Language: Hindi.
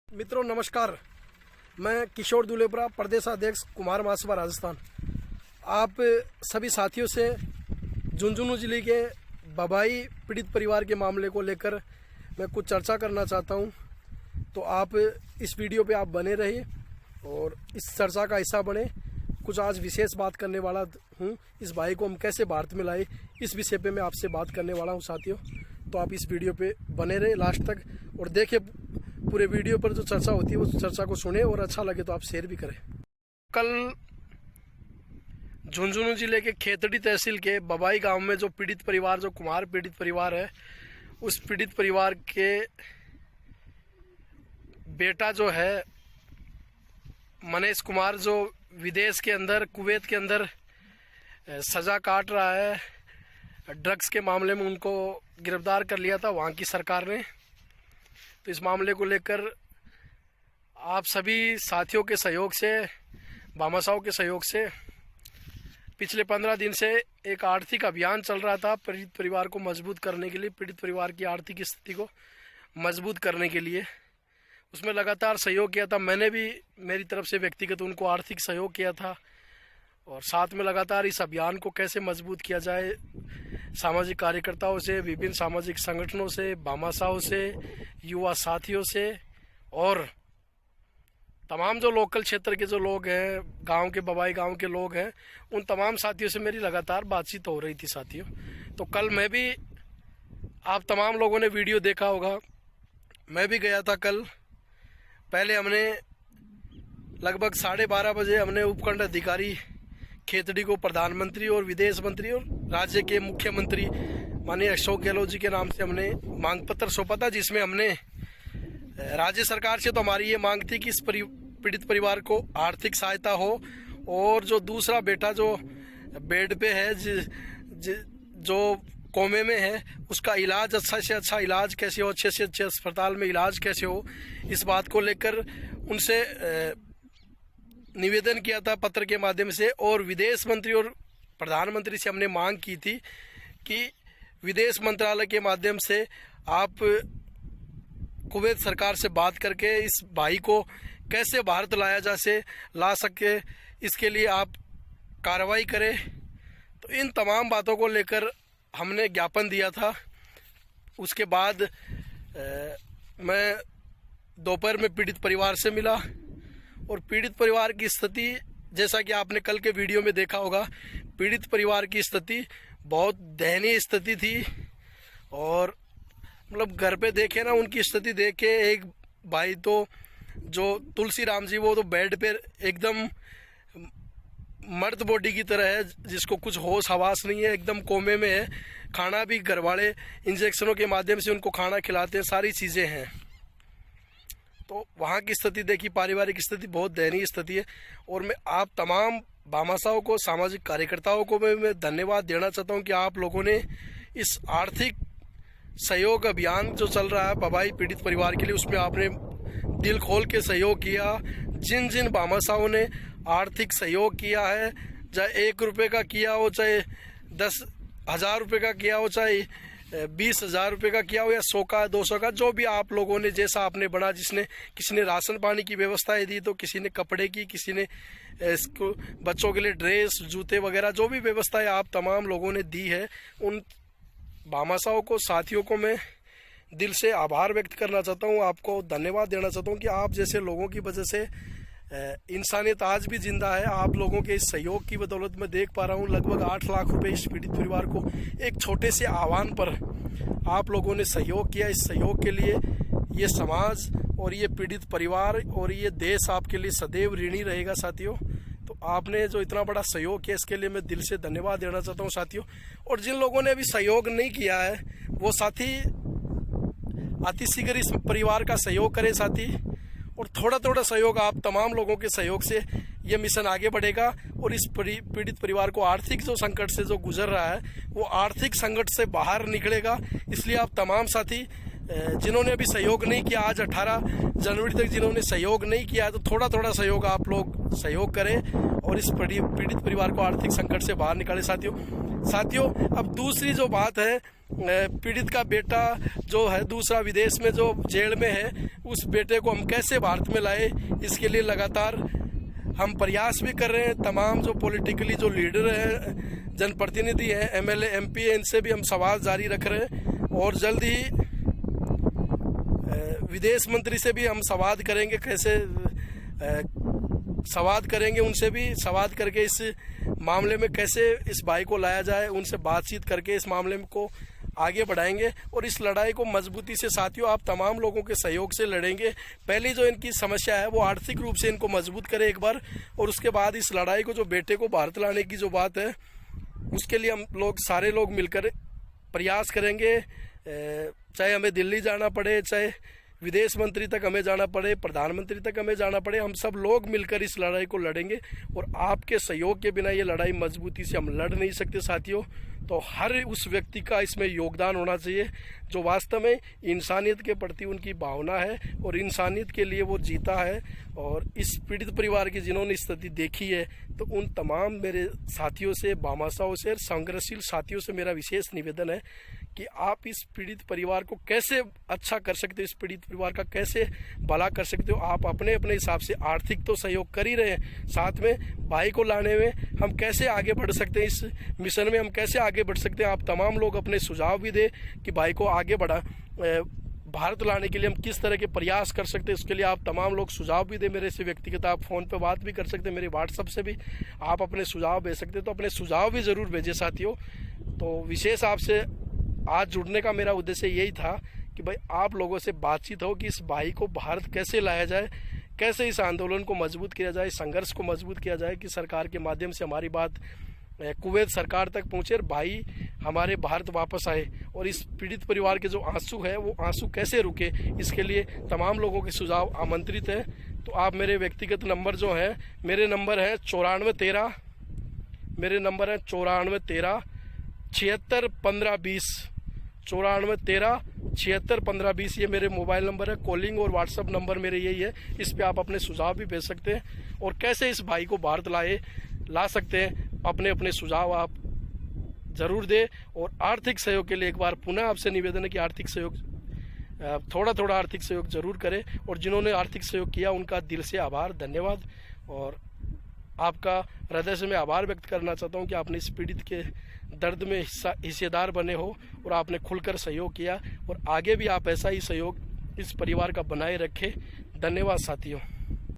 मित्रों नमस्कार, मैं किशोर दुलेपरा, प्रदेश अध्यक्ष कुमार महासभा राजस्थान। आप सभी साथियों से झुंझुनू जिले के बबाई पीड़ित परिवार के मामले को लेकर मैं कुछ चर्चा करना चाहता हूं, तो आप इस वीडियो पे आप बने रहिए और इस चर्चा का हिस्सा बने। कुछ आज विशेष बात करने वाला हूं, इस भाई को हम कैसे भारत में लाए, इस विषय पे मैं आपसे बात करने वाला हूं साथियों। तो आप इस वीडियो पे बने रहे लास्ट तक और देखें पूरे वीडियो पर जो चर्चा होती है उस चर्चा को सुने और अच्छा लगे तो आप शेयर भी करें। कल झुंझुनू जिले के खेतड़ी तहसील के बबाई गांव में जो पीड़ित परिवार, जो कुमार पीड़ित परिवार है, उस पीड़ित परिवार के बेटा जो है मनीष कुमार, जो विदेश के अंदर, कुवैत के अंदर सजा काट रहा है, ड्रग्स के मामले में उनको गिरफ्तार कर लिया था वहाँ की सरकार ने। तो इस मामले को लेकर आप सभी साथियों के सहयोग से, भामाशाहों के सहयोग से पिछले 15 दिन से एक आर्थिक अभियान चल रहा था पीड़ित परिवार को मजबूत करने के लिए, पीड़ित परिवार की आर्थिक स्थिति को मजबूत करने के लिए। उसमें लगातार सहयोग किया था, मैंने भी मेरी तरफ से व्यक्तिगत उनको आर्थिक सहयोग किया था और साथ में लगातार इस अभियान को कैसे मजबूत किया जाए, सामाजिक कार्यकर्ताओं से, विभिन्न सामाजिक संगठनों से, भामाशाहों से, युवा साथियों से और तमाम जो लोकल क्षेत्र के जो लोग हैं, गांव के, बबाई गांव के लोग हैं, उन तमाम साथियों से मेरी लगातार बातचीत हो रही थी साथियों। तो कल मैं भी, आप तमाम लोगों ने वीडियो देखा होगा, मैं भी गया था कल। पहले हमने लगभग 12:30 बजे हमने उपखंड अधिकारी खेतड़ी को प्रधानमंत्री और विदेश मंत्री और राज्य के मुख्यमंत्री माननीय अशोक गहलोत जी के नाम से हमने मांग पत्र सौंपा था, जिसमें हमने राज्य सरकार से तो हमारी ये मांग थी कि इस पीड़ित परिवार को आर्थिक सहायता हो और जो दूसरा बेटा जो बेड पे है, जो कोमे में है, उसका इलाज अच्छा से अच्छा इलाज कैसे हो, अच्छे से अच्छे अस्पताल में इलाज कैसे हो, इस बात को लेकर उनसे निवेदन किया था पत्र के माध्यम से। और विदेश मंत्री और प्रधानमंत्री से हमने मांग की थी कि विदेश मंत्रालय के माध्यम से आप कुवैत सरकार से बात करके इस भाई को कैसे भारत ला सके, इसके लिए आप कार्रवाई करें। तो इन तमाम बातों को लेकर हमने ज्ञापन दिया था। उसके बाद मैं दोपहर में पीड़ित परिवार से मिला और पीड़ित परिवार की स्थिति, जैसा कि आपने कल के वीडियो में देखा होगा, पीड़ित परिवार की स्थिति बहुत दयनीय स्थिति थी। और मतलब घर पे देखे ना, उनकी स्थिति देख के एक भाई तो जो तुलसी राम जी, वो तो बेड पे एकदम मर्द बॉडी की तरह है, जिसको कुछ होश हवास नहीं है, एकदम कोमे में है। खाना भी घर वाले इंजेक्शनों के माध्यम से उनको खाना खिलाते हैं, सारी चीज़ें हैं। तो वहाँ की स्थिति देखी, पारिवारिक स्थिति बहुत दयनीय स्थिति है। और मैं आप तमाम भामाशाहों को, सामाजिक कार्यकर्ताओं को मैं धन्यवाद देना चाहता हूँ कि आप लोगों ने इस आर्थिक सहयोग अभियान जो चल रहा है बबाई पीड़ित परिवार के लिए, उसमें आपने दिल खोल के सहयोग किया। जिन जिन भामाशाहों ने आर्थिक सहयोग किया है, चाहे 1 रुपये का किया हो, चाहे 10,000 रुपये का किया हो, चाहे 20,000 रुपये का किया हो, या 100 का, 200 का, जो भी आप लोगों ने, जैसा आपने बना, किसी ने राशन पानी की व्यवस्थाएं दी, तो किसी ने कपड़े की, किसी ने इसको बच्चों के लिए ड्रेस, जूते वगैरह, जो भी व्यवस्थाएं आप तमाम लोगों ने दी है, उन भामाशाहों को, साथियों को मैं दिल से आभार व्यक्त करना चाहता हूँ, आपको धन्यवाद देना चाहता हूँ कि आप जैसे लोगों की वजह से इंसानियत आज भी जिंदा है। आप लोगों के इस सहयोग की बदौलत मैं देख पा रहा हूँ लगभग 8 लाख रुपए इस पीड़ित परिवार को एक छोटे से आह्वान पर आप लोगों ने सहयोग किया। इस सहयोग के लिए ये समाज और ये पीड़ित परिवार और ये देश आपके लिए सदैव ऋणी रहेगा साथियों। तो आपने जो इतना बड़ा सहयोग किया, इसके लिए मैं दिल से धन्यवाद देना चाहता हूँ साथियों। और जिन लोगों ने अभी सहयोग नहीं किया है, वो साथी अतिशीघ्र इस परिवार का सहयोग करें साथी। और थोड़ा थोड़ा सहयोग, आप तमाम लोगों के सहयोग से ये मिशन आगे बढ़ेगा और इस पीड़ित परिवार को आर्थिक जो संकट से जो गुजर रहा है, वो आर्थिक संकट से बाहर निकलेगा। इसलिए आप तमाम साथी जिन्होंने अभी सहयोग नहीं किया, आज 18 जनवरी तक जिन्होंने सहयोग नहीं किया है, तो थोड़ा थोड़ा सहयोग आप लोग सहयोग करें और इस पीड़ित परिवार को आर्थिक संकट से बाहर निकालें साथियों। अब दूसरी जो बात है पीड़ित का बेटा जो है दूसरा विदेश में जो जेल में है, उस बेटे को हम कैसे भारत में लाए, इसके लिए लगातार हम प्रयास भी कर रहे हैं। तमाम जो पॉलिटिकली जो लीडर हैं, जनप्रतिनिधि हैं, एमएलए एमपी हैं, इनसे भी हम सवाल जारी रख रहे हैं और जल्द ही विदेश मंत्री से भी हम संवाद करेंगे, कैसे संवाद करेंगे उनसे भी, संवाद करके इस मामले में कैसे इस भाई को लाया जाए, उनसे बातचीत करके इस मामले को आगे बढ़ाएंगे और इस लड़ाई को मजबूती से साथियों आप तमाम लोगों के सहयोग से लड़ेंगे। पहली जो इनकी समस्या है वो आर्थिक रूप से इनको मजबूत करें एक बार, और उसके बाद इस लड़ाई को, जो बेटे को भारत लाने की जो बात है, उसके लिए हम लोग सारे लोग मिलकर प्रयास करेंगे। चाहे हमें दिल्ली जाना पड़े, चाहे विदेश मंत्री तक हमें जाना पड़े, प्रधानमंत्री तक हमें जाना पड़े, हम सब लोग मिलकर इस लड़ाई को लड़ेंगे। और आपके सहयोग के बिना ये लड़ाई मजबूती से हम लड़ नहीं सकते साथियों। तो हर उस व्यक्ति का इसमें योगदान होना चाहिए जो वास्तव में इंसानियत के प्रति उनकी भावना है और इंसानियत के लिए वो जीता है। और इस पीड़ित परिवार की जिन्होंने स्थिति देखी है, तो उन तमाम मेरे साथियों से, भामाशाहों से, संघर्षशील साथियों से मेरा विशेष निवेदन है कि आप इस पीड़ित परिवार को कैसे अच्छा कर सकते हो, इस पीड़ित परिवार का कैसे भला कर सकते हो। आप अपने अपने हिसाब से आर्थिक तो सहयोग कर ही रहे हैं, साथ में भाई को लाने में हम कैसे आगे बढ़ सकते हैं, इस मिशन में हम कैसे आगे बढ़ सकते हैं। आप तमाम लोग अपने सुझाव भी दें कि भाई को आगे बढ़ा भारत लाने के लिए हम किस तरह के प्रयास कर सकते हैं। उसके लिए आप तमाम लोग सुझाव भी दें मेरे से व्यक्तिगत, आप फ़ोन पे बात भी कर सकते हैं, मेरे व्हाट्सएप से भी आप अपने सुझाव भेज सकते हैं। तो अपने सुझाव भी ज़रूर भेजें साथियों। तो विशेष आपसे आज जुड़ने का मेरा उद्देश्य यही था कि भाई आप लोगों से बातचीत हो कि इस भाई को भारत कैसे लाया जाए, कैसे इस आंदोलन को मजबूत किया जाए, संघर्ष को मजबूत किया जाए कि सरकार के माध्यम से हमारी बात कुवैत सरकार तक पहुँचे और भाई हमारे भारत वापस आए। और इस पीड़ित परिवार के जो आंसू है वो आंसू कैसे रुके, इसके लिए तमाम लोगों के सुझाव आमंत्रित हैं। तो आप मेरे व्यक्तिगत नंबर जो है, मेरे नंबर है 9413, मेरे नंबर है 9413 76 15 20, 9413 76 15 20, ये मेरे मोबाइल नंबर है। कॉलिंग और व्हाट्सअप नंबर मेरे यही है, इस पे आप अपने सुझाव भी भेज सकते हैं और कैसे इस भाई को भारत ला सकते हैं, अपने अपने सुझाव आप ज़रूर दें। और आर्थिक सहयोग के लिए एक बार पुनः आपसे निवेदन है कि आर्थिक सहयोग, थोड़ा थोड़ा आर्थिक सहयोग जरूर करें। और जिन्होंने आर्थिक सहयोग किया उनका दिल से आभार, धन्यवाद। और आपका हृदय से मैं आभार व्यक्त करना चाहता हूं कि आपने इस पीड़ित के दर्द में हिस्सेदार बने हो और आपने खुलकर सहयोग किया, और आगे भी आप ऐसा ही सहयोग इस परिवार का बनाए रखें। धन्यवाद साथियों।